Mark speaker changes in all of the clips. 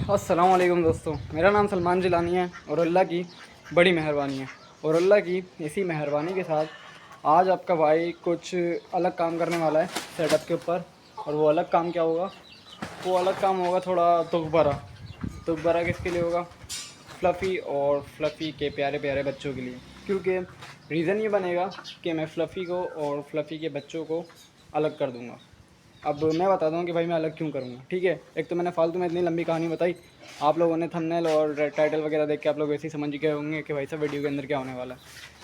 Speaker 1: अस्सलाम वालेकुम दोस्तों, मेरा नाम सलमान जिलानी है और अल्लाह की बड़ी मेहरबानी है। और अल्लाह की इसी मेहरबानी के साथ आज आपका भाई कुछ अलग काम करने वाला है सेटअप के ऊपर। और वो अलग काम क्या होगा? वो अलग काम होगा थोड़ा दुख भरा। दुख भरा किसके लिए होगा? फ़्लफ़ी और फ़्लफ़ी के प्यारे प्यारे बच्चों के लिए। क्योंकि रीज़न ये बनेगा कि मैं फ़्लफ़ी को और फ़्लफ़ी के बच्चों को अलग कर दूँगा। अब मैं बताता हूँ कि भाई मैं अलग क्यों करूँगा। ठीक है, एक तो मैंने फालतू में इतनी लंबी कहानी बताई, आप लोगों ने थंबनेल और टाइटल वगैरह देख के आप लोग वैसे ही समझ गए होंगे कि भाई साहब वीडियो के अंदर क्या होने वाला है।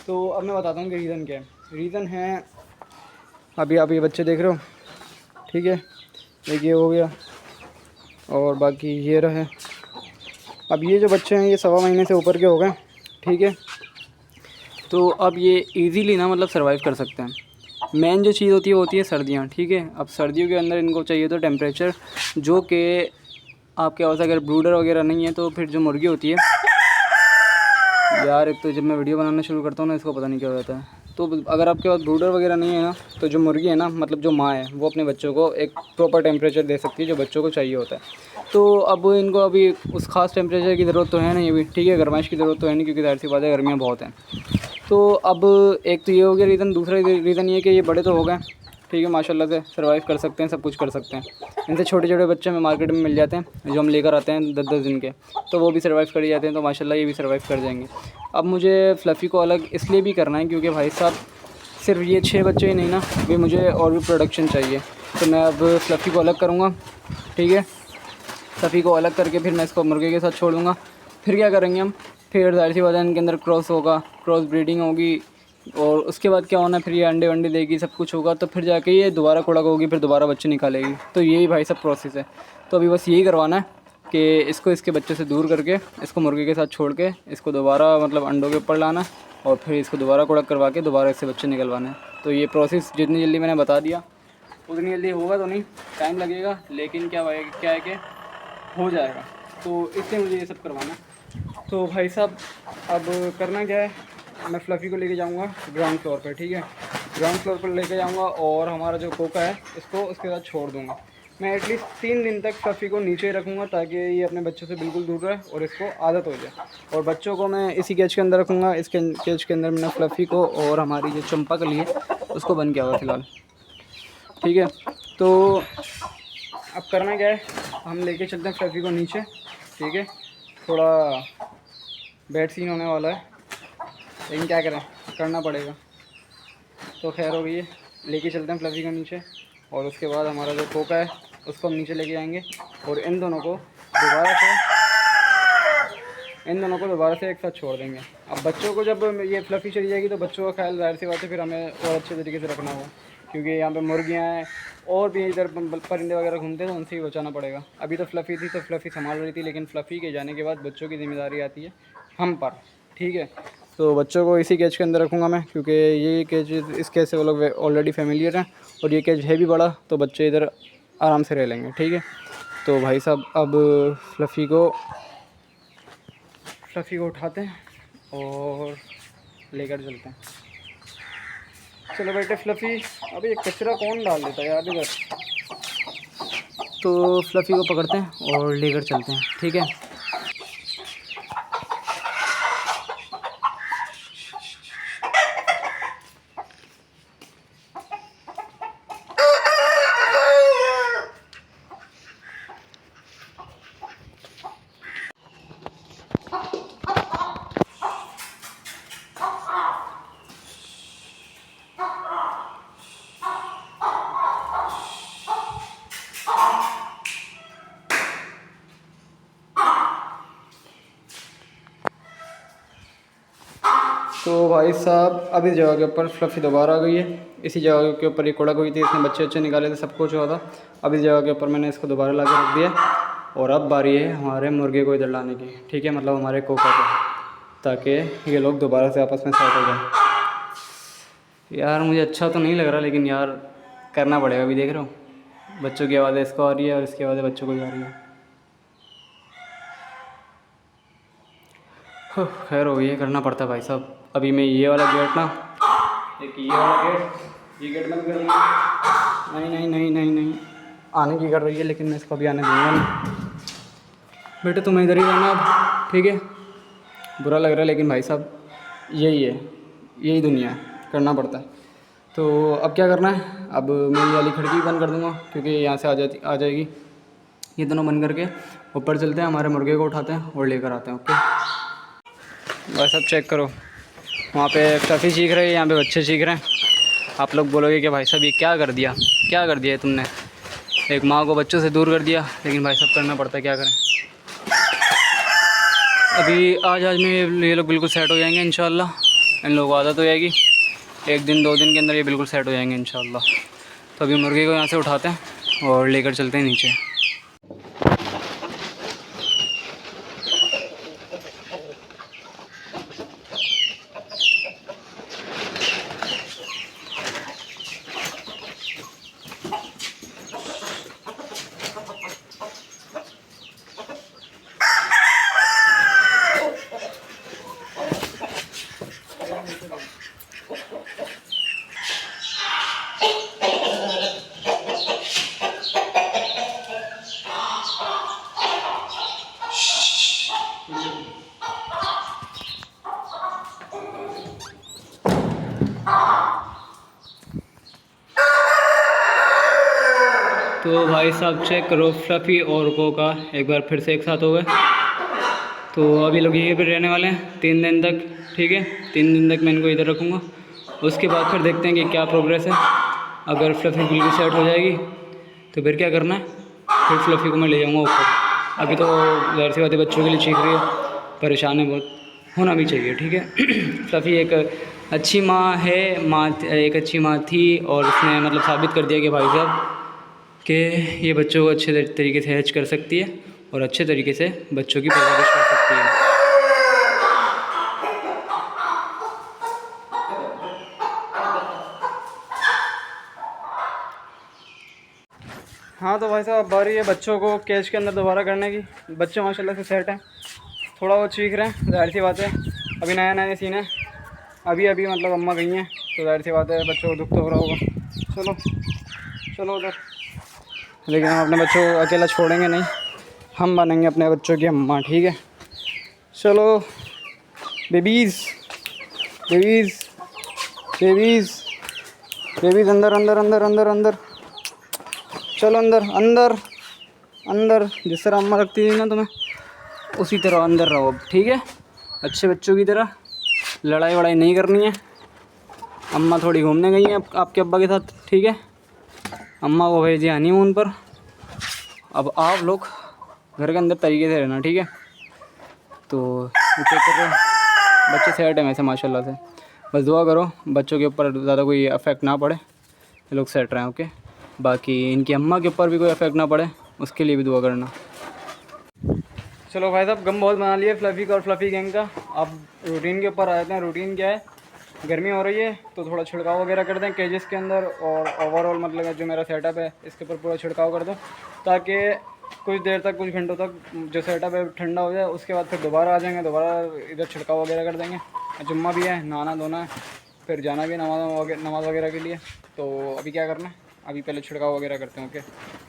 Speaker 1: तो अब मैं बताता हूँ कि रीज़न क्या है। रीज़न है, अभी आप ये बच्चे देख रहे हो, ठीक है, एक ये हो गया और बाकी ये रहे। अब ये जो बच्चे हैं ये 1.25 महीने से ऊपर के हो गए, ठीक है। तो अब ये ईज़िली ना मतलब सर्वाइव कर सकते हैं। मेन जो चीज़ होती है वो होती है सर्दियाँ, ठीक है। अब सर्दियों के अंदर इनको चाहिए तो टेम्परेचर जो कि आपके पास अगर ब्रूडर वगैरह नहीं है तो फिर जो मुर्गी होती है यार, एक तो जब मैं वीडियो बनाना शुरू करता हूँ ना इसको पता नहीं क्या हो जाता है। तो अगर आपके पास ब्रूडर वगैरह नहीं है ना तो जो मुर्गी है ना, मतलब जो माँ है, वो अपने बच्चों को एक प्रॉपर टेम्परेचर दे सकती है जो बच्चों को चाहिए होता है। तो अब इनको अभी उस खास टेम्परेचर की ज़रूरत तो है नहीं अभी, ठीक है, गर्माइश की ज़रूरत तो है नहीं क्योंकि ज़ाहिर सी बात है गर्मियाँ बहुत हैं। तो अब एक तो ये हो गया रीज़न। दूसरा रीज़न ये कि ये बड़े तो हो गए, ठीक है, माशाल्लाह से सर्वाइव कर सकते हैं, सब कुछ कर सकते हैं। इनसे छोटे छोटे बच्चे हमें मार्केट में मिल जाते हैं जो हम लेकर आते हैं 10-10 दिन के, तो वो भी सर्वाइव कर ही जाते हैं। तो माशाल्लाह ये भी सर्वाइव कर जाएंगे। अब मुझे फ़्लफ़ी को अलग इसलिए भी करना है क्योंकि भाई साहब सिर्फ ये 6 बच्चे ही नहीं ना, भी मुझे और भी प्रोडक्शन चाहिए। तो मैं अब फ़्लफ़ी को अलग करूँगा, ठीक है। फ़्लफ़ी को अलग करके फिर मैं इसको मुर्गे के साथ छोड़ूंगा। फिर क्या करेंगे हम? फिर ज़ाहिर सी बात है इनके अंदर क्रॉस होगा, क्रॉस ब्रीडिंग होगी और उसके बाद क्या होना, फिर ये अंडे वंडे देगी, सब कुछ होगा, तो फिर जाके ये दोबारा खुड़क होगी, फिर दोबारा बच्चे निकालेगी। तो यही भाई सब प्रोसेस है। तो अभी बस यही करवाना है कि इसको इसके बच्चे से दूर करके इसको मुर्गे के साथ छोड़ के इसको दोबारा मतलब अंडों के ऊपर लाना और फिर इसको दोबारा खुड़क करवा के दोबारा इससे बच्चे निकलवाना है। तो ये प्रोसेस जितनी जल्दी मैंने बता दिया उतनी जल्दी होगा तो नहीं, टाइम लगेगा, लेकिन क्या है कि हो जाएगा। तो इसलिए मुझे ये सब करवाना है। तो भाई साहब अब करना क्या है, मैं फ़्लफ़ी को लेके जाऊंगा ग्राउंड फ्लोर पर, ठीक है। ग्राउंड फ्लोर पर लेके जाऊंगा और हमारा जो कोका है इसको उसके साथ छोड़ दूंगा। मैं एटलीस्ट 3 दिन तक फ़्लफ़ी को नीचे ही रखूँगा ताकि ये अपने बच्चों से बिल्कुल दूर रहे और इसको आदत हो जाए। और बच्चों को मैं इसी केज के अंदर रखूँगा। इसके केज के अंदर मैंने फ़्लफ़ी को और हमारी जो चंपा कली है उसको बंद किया हुआ फ़िलहाल, ठीक है। तो अब करना क्या है, हम लेके चलते हैं फ़्लफ़ी को नीचे, ठीक है। थोड़ा बैड सीन होने वाला है लेकिन क्या करें, करना पड़ेगा। तो खैर हो गई है, लेके चलते हैं फ़्लफ़ी को नीचे और उसके बाद हमारा जो कोका है उसको हम नीचे लेके जाएंगे और इन दोनों को दोबारा से एक साथ छोड़ देंगे। अब बच्चों को जब ये फ़्लफ़ी चली जाएगी तो बच्चों का ख्याल ज़ाहिर सी बात है फिर हमें और अच्छे तरीके से रखना होगा क्योंकि यहाँ पे मुर्गियाँ हैं और भी इधर परिंदे वगैरह घूमते हैं तो उनसे ही बचाना पड़ेगा। अभी तो फ़्लफ़ी थी तो फ़्लफ़ी संभाल रही थी, लेकिन फ़्लफ़ी के जाने के बाद बच्चों की ज़िम्मेदारी आती है हम पर, ठीक है। तो बच्चों को इसी केज के अंदर रखूँगा मैं क्योंकि ये केज इस केज से वो लोग ऑलरेडी फेमिलियर हैं और ये केज है भी बड़ा, तो बच्चे इधर आराम से रह लेंगे, ठीक है। तो भाई साहब अब फ़्लफ़ी को उठाते हैं और लेकर चलते हैं। चलो बेटे फ़्लफ़ी, अभी ये कचरा कौन डाल देता है यार इधर। तो फ़्लफ़ी को पकड़ते हैं और लेकर चलते हैं, ठीक है। तो भाई साहब अब इस जगह के ऊपर फ़्लफ़ी दोबारा आ गई है। इसी जगह के ऊपर ये कुड़क हुई थी, इसने बच्चे अच्छे निकाले थे, सब कुछ हुआ था। अब इस जगह के ऊपर मैंने इसको दोबारा ला के रख दिया और अब बारी है हमारे मुर्गे को इधर लाने की, ठीक है, मतलब हमारे कोका को, ताकि ये लोग दोबारा से आपस में सेट हो जाए। यार मुझे अच्छा तो नहीं लग रहा लेकिन यार करना पड़ेगा। अभी देख रहे हो बच्चों की आवाज़ें इसको आ रही है और इसकी आवाज़ें बच्चों को भी आ रही है। खैर हो गई है, करना पड़ता है भाई साहब। अभी मैं ये वाला गेट ना, एक ये वाला गेट, ये गेट बंद करूँगा। नहीं नहीं नहीं नहीं नहीं, आने की कर रही है लेकिन मैं इसको अभी आने दूँगा नहीं। बेटे तुम्हें इधर ही रहना अब, ठीक है। बुरा लग रहा है लेकिन भाई साहब यही है, यही दुनिया है, करना पड़ता है। तो अब क्या करना है, अब मैं ये वाली खिड़की बंद कर दूँगा क्योंकि यहाँ से आ जाएगी। ये दोनों बंद करके ऊपर चलते हैं, हमारे मुर्गे को उठाते हैं और लेकर आते हैं। ओके भाई साहब चेक करो, वहाँ पे फ्लफ़ी चीख रही है, यहाँ पे बच्चे चीख रहे हैं। आप लोग बोलोगे कि भाई साहब ये क्या कर दिया, क्या कर दिया तुमने, एक माँ को बच्चों से दूर कर दिया। लेकिन भाई साहब करना पड़ता है, क्या करें। अभी आज में ये लोग बिल्कुल सेट हो जाएंगे इंशाल्लाह, इन लोगों को आदत हो जाएगी, 1 दिन 2 दिन के अंदर ये बिल्कुल सेट हो जाएंगे इंशाल्लाह। तो अभी मुर्गे को यहाँ से उठाते हैं और लेकर चलते हैं नीचे। तो भाई साहब चेक करो, फ्लफ़ी और कोका एक बार फिर से एक साथ हो गए। तो अभी लोग यहीं पर रहने वाले हैं 3 दिन तक, ठीक है। 3 दिन तक मैं इनको इधर रखूँगा, उसके बाद फिर देखते हैं कि क्या प्रोग्रेस है। अगर फ्लफ़ी बिल्कुल सेट हो जाएगी तो फिर क्या करना है, फिर फ्लफ़ी को मैं ले जाऊँगा ऊपर। अभी तो ज़ाहिर सी बात है बच्चों के लिए चीख रही है, परेशान है बहुत, होना भी चाहिए, ठीक है। फ्लफ़ी एक अच्छी माँ है, एक अच्छी माँ थी और उसने मतलब साबित कर दिया कि भाई साहब कि ये बच्चों को अच्छे तरीके से हैच कर सकती है और अच्छे तरीके से बच्चों की परवरिश कर सकती है। हाँ तो भाई साहब बारी है बच्चों को केज के अंदर दोबारा करने की। बच्चे माशाल्लाह से सेट हैं, थोड़ा बहुत चीख रहे हैं, ज़ाहिर सी बात है अभी नया नया सीन है, अभी मतलब अम्मा गई हैं तो ज़ाहिर सी बात है बच्चों को दुख तो हो रहा होगा। चलो चलो उधर, लेकिन हम अपने बच्चों को अकेला छोड़ेंगे नहीं, हम बनेंगे अपने बच्चों की अम्मा, ठीक है। चलो बेबीज़ बेबीज़ बेबीज़ बेबीज़ अंदर अंदर अंदर अंदर अंदर, चलो अंदर अंदर अंदर, जिस तरह अम्मा रखती थी ना तुम्हें उसी तरह अंदर रहो अब, ठीक है। अच्छे बच्चों की तरह लड़ाई वड़ाई नहीं करनी है। अम्मा थोड़ी घूमने गई हैं आपके अब्बा के साथ, ठीक है। अम्मा को भेज दिया हनीमून पर, अब आप लोग घर के अंदर तरीके से रहना, ठीक है। तो चेक कर रहे बच्चे सेट हैं वैसे माशाल्लाह से, बस दुआ करो बच्चों के ऊपर ज़्यादा कोई अफेक्ट ना पड़े, ये लोग सेट रहें, ओके। बाकी इनकी अम्मा के ऊपर भी कोई अफेक्ट ना पड़े उसके लिए भी दुआ करना। चलो भाई साहब गम बहुत बना लिया फ्लफ़ी का और फ्लफ़ी गैंग का, अब रूटीन के ऊपर आ जाते हैं। रूटीन क्या है, गर्मी हो रही है तो थोड़ा छिड़काव वगैरह कर दें केजेस के अंदर, और ओवरऑल मतलब जो मेरा सेटअप है इसके ऊपर पूरा छिड़काव कर दो, ताकि कुछ देर तक, कुछ घंटों तक जो सेटअप है ठंडा हो जाए। उसके बाद फिर दोबारा आ जाएंगे, दोबारा इधर छिड़काव वगैरह कर देंगे। जुम्मा भी है, नहाना धोना है, फिर जाना भी नमाज़ वगैरह के लिए। तो अभी क्या करना है, अभी पहले छिड़काव वगैरह करते हैं, ओके।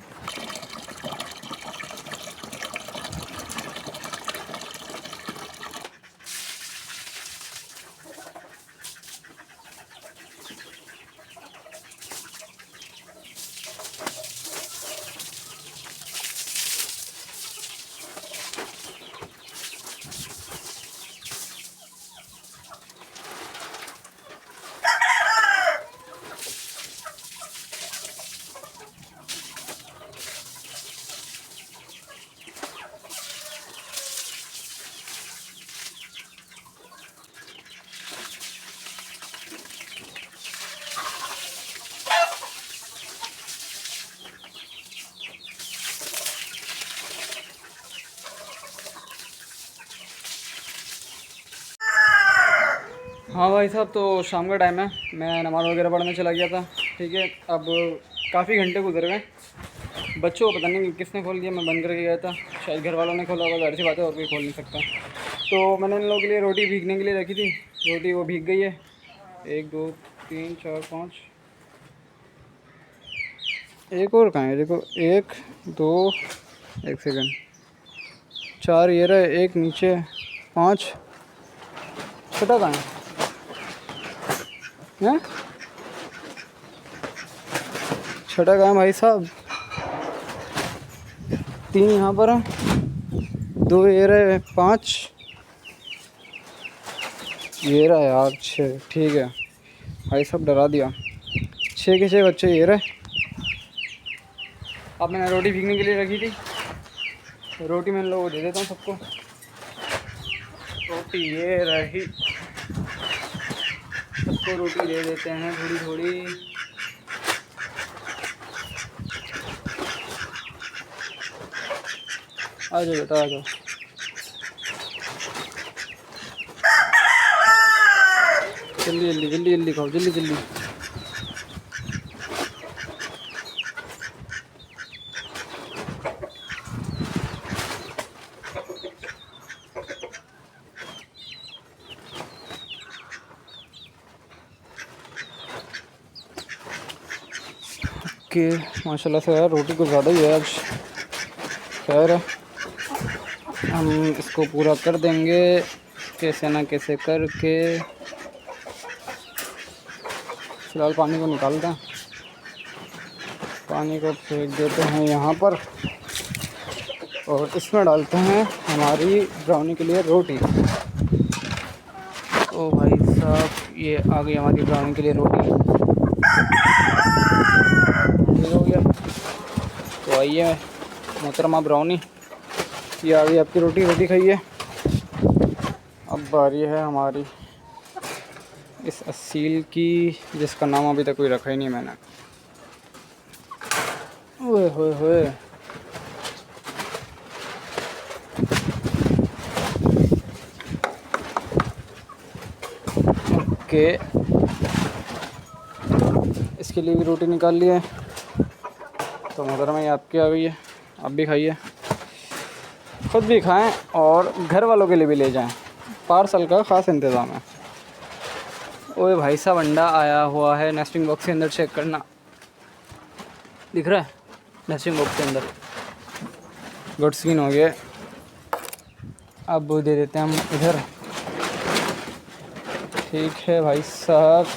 Speaker 1: हाँ भाई साहब, तो शाम का टाइम है, मैं नमाज़ वगैरह पढ़ने चला गया था, ठीक है। अब काफ़ी घंटे गुजर गए, बच्चों को पता नहीं किसने खोल दिया, मैं बंद करके गया था, शायद घर वालों ने खोला होगा, ज़ाहिर सी बात है और कोई खोल नहीं सकता। तो मैंने इन लोगों के लिए रोटी भीगने के लिए रखी थी, रोटी वो भीग गई है। 1 2 3 4 5, एक और कहाँ है, देखो 1 2, 1 सेकंड, 4 ये रहे, एक नीचे, 5। छोटा कहाँ है? छोटा कहाँ है भाई साहब? 3 यहाँ पर है, 2 ये रहे, 5 ये रहा यार, 6। ठीक है भाई साहब, डरा दिया। 6 के 6 बच्चे ये रहे। अब मैंने रोटी भीगने के लिए रखी थी, तो रोटी मैं इन लोगों को दे देता हूँ सबको। रोटी ये रही, सबको रोटी दे देते हैं थोड़ी थोड़ी। आ जाओ बेटा, आ जाओ। जल्दी जल्दी जल्दी जल्दी खाओ, जल्दी जल्दी। कि माशाल्लाह से यार रोटी कुछ ज़्यादा ही है आज। खैर हम इसको पूरा कर देंगे कैसे ना कैसे करके। फ़िलहाल पानी को निकालते हैं, पानी को फेंक देते हैं यहाँ पर और इसमें डालते हैं हमारी ब्राउनी के लिए रोटी। ओ भाई साहब, ये आ गई हमारी ब्राउनी के लिए रोटी। हो गया तो आइए मोहतरमा ब्राउनी, ये आ गई आपकी रोटी। रोटी खाइए। अब बारी है हमारी इस असील की, जिसका नाम अभी तक कोई रखा ही नहीं मैंने। ओए होए होए, ओके। इसके लिए भी रोटी निकाल ली है, तो मोहतरमा ये आपकी आ गई है। आप भी खाइए, ख़ुद भी खाएं और घर वालों के लिए भी ले जाएं। पार्सल का ख़ास इंतज़ाम है। ओए भाई साहब, अंडा आया हुआ है नेस्टिंग बॉक्स के अंदर, चेक करना। दिख रहा है नेस्टिंग बॉक्स के अंदर। गुड सीन हो गया। अब वो दे देते हैं हम इधर। ठीक है भाई साहब,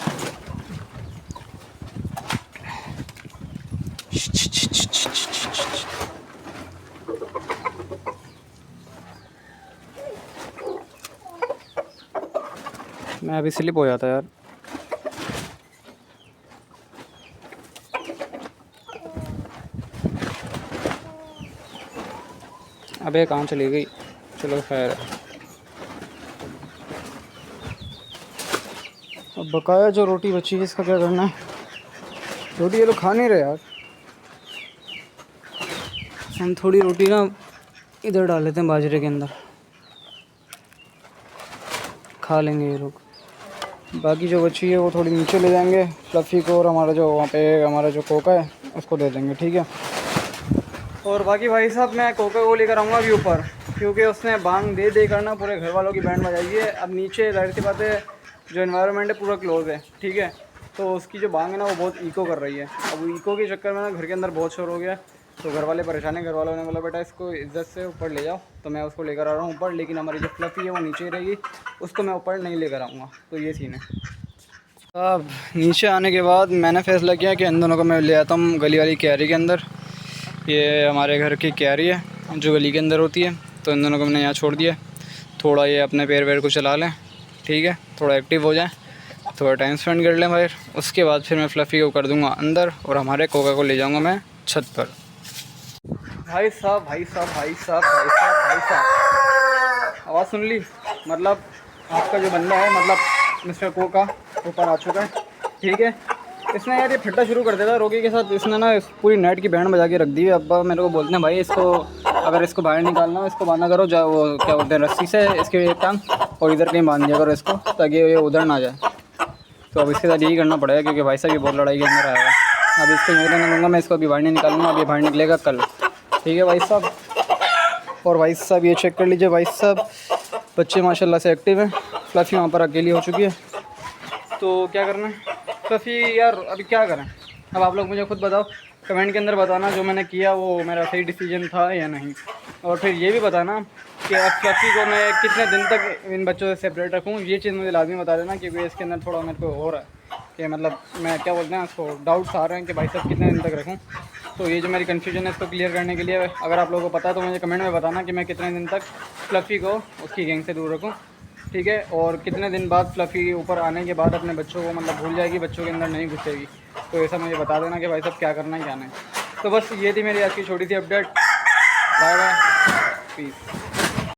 Speaker 1: मैं अभी स्लिप हो जाता यार। अबे कहाँ चली गई? चलो खैर। अब बकाया जो रोटी बची है, इसका क्या करना है? रोटी ये लोग खा नहीं रहे यार। हम थोड़ी रोटी ना इधर डाल लेते हैं बाजरे के अंदर, खा लेंगे ये लोग। बाकी जो बची है वो थोड़ी नीचे ले जाएंगे फ्लफ़ी को, और हमारा जो वहाँ पे हमारा जो कोका है उसको दे देंगे। ठीक है। और बाकी भाई साहब, मैं कोका को लेकर आऊँगा अभी ऊपर, क्योंकि उसने बांग दे दे करना पूरे घर वालों की बैंड बजाई है। अब नीचे जाहिर सी बात है, जो एनवायरनमेंट है पूरा क्लोज है। ठीक है, तो उसकी जो बांग है ना वो बहुत इको कर रही है। अब इको के चक्कर में ना घर के अंदर बहुत शोर हो गया, तो घर वाले परेशान है। घर वालों ने बोला बेटा इसको इज्जत से ऊपर ले जाओ, तो मैं उसको लेकर आ रहा हूँ ऊपर। लेकिन हमारी जो फ्लफ़ी है वो नीचे ही रहेगी, उसको मैं ऊपर नहीं लेकर आऊँगा। तो ये सीन है। अब नीचे आने के बाद मैंने फ़ैसला किया कि इन दोनों को मैं ले आता हूँ गली वाली क्यारी के अंदर। ये हमारे घर की क्यारी है जो गली के अंदर होती है, तो इन दोनों को मैंने यहाँ छोड़ दिया। थोड़ा ये अपने पैर वैर को चला लें, ठीक है, थोड़ा एक्टिव हो जाए, थोड़ा टाइम स्पेंड कर लें बाहर। उसके बाद फिर मैं फ्लफ़ी को कर दूँगा अंदर और हमारे कोका को ले जाऊँगा मैं छत पर। भाई साहब भाई साहब भाई साहब भाई साहब भाई साहब, आवाज़ सुन ली? मतलब आपका जो बंदा है, मतलब मिस्टर कोका, ऊपर आ चुका है। ठीक है, इसने यार ये फट्टा शुरू कर देता रोगी के साथ। इसने ना पूरी नेट की बैंड बजा के रख दी है। अब मेरे को बोलते हैं भाई इसको, अगर इसको बाहर निकालना हो इसको बांधा करो, जाओ वो क्या बोलते हैं रस्सी से इसके एक टांग, और इधर कहीं बांध दिया करो इसको, ताकि ये उधर ना जाए। तो अब इसके साथ यही करना पड़ेगा, क्योंकि भाई साहब ये बहुत लड़ाई के अंदर आया है। अब इसको नहीं रहने दूँगा मैं, इसको अभी बाहर नहीं निकालूंगा। अभी बाहर निकलेगा कल। ठीक है भाई साहब। और भाई साहब ये चेक कर लीजिए भाई साहब, बच्चे माशाल्लाह से एक्टिव हैं। फ्लफ़ी वहाँ पर अकेली हो चुकी है। तो क्या करना है फ्लफ़ी यार, अभी क्या करें? अब आप लोग मुझे खुद बताओ, कमेंट के अंदर बताना जो मैंने किया वो मेरा सही डिसीजन था या नहीं। और फिर ये भी बताना कि अब फ्लफ़ी को मैं कितने दिन तक इन बच्चों से सेपरेट रखूँ, ये चीज़ मुझे लाजमी बता देना, क्योंकि इसके अंदर थोड़ा मेरे को हो रहा है कि मतलब मैं क्या बोलते हैं उसको, डाउट्स आ रहे हैं कि भाई साहब कितने दिन तक रखूँ। तो ये जो मेरी कन्फ्यूजन है इसको क्लियर करने के लिए अगर आप लोगों को पता है तो मुझे कमेंट में बताना कि मैं कितने दिन तक फ्लफ़ी को उसकी गैंग से दूर रखूँ, ठीक है। और कितने दिन बाद फ्लफ़ी ऊपर आने के बाद अपने बच्चों को मतलब भूल जाएगी, बच्चों के अंदर नहीं घुसेगी। तो ऐसा मुझे बता देना कि भाई साहब क्या करना है क्या नहीं। तो बस ये थी मेरी आज की छोटी सी अपडेट। Bye bye, piece.